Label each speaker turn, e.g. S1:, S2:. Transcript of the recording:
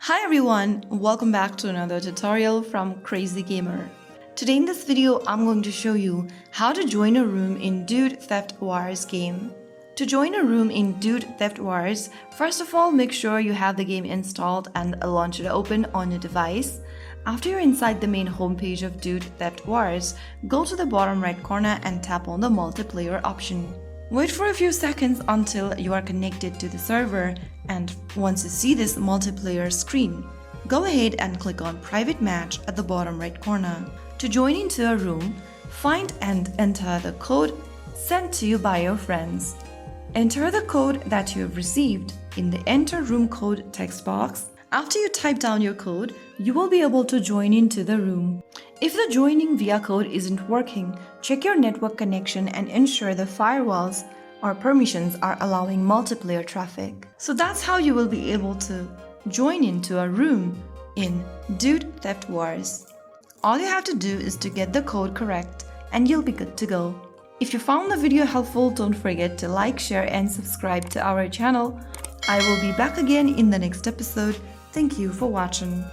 S1: Hi everyone, welcome back to another tutorial from Crazy Gamer. Today in this video, I'm going to show you how to join a room in Dude Theft Wars game. To join a room in Dude Theft Wars, first of all make sure you have the game installed and launch it open on your device. After you're inside the main homepage of Dude Theft Wars, go to the bottom right corner and tap on the multiplayer option. Wait for a few seconds until you are connected to the server, and once you see this multiplayer screen, go ahead and click on Private Match at the bottom right corner. To join into a room, find and enter the code sent to you by your friends. Enter the code that you have received in the Enter Room Code text box. After you type down your code, you will be able to join into the room. If the joining via code isn't working, check your network connection and ensure the firewalls or permissions are allowing multiplayer traffic. So that's how you will be able to join into a room in Dude Theft Wars. All you have to do is to get the code correct and you'll be good to go. If you found the video helpful, don't forget to like, share and subscribe to our channel. I will be back again in the next episode. Thank you for watching.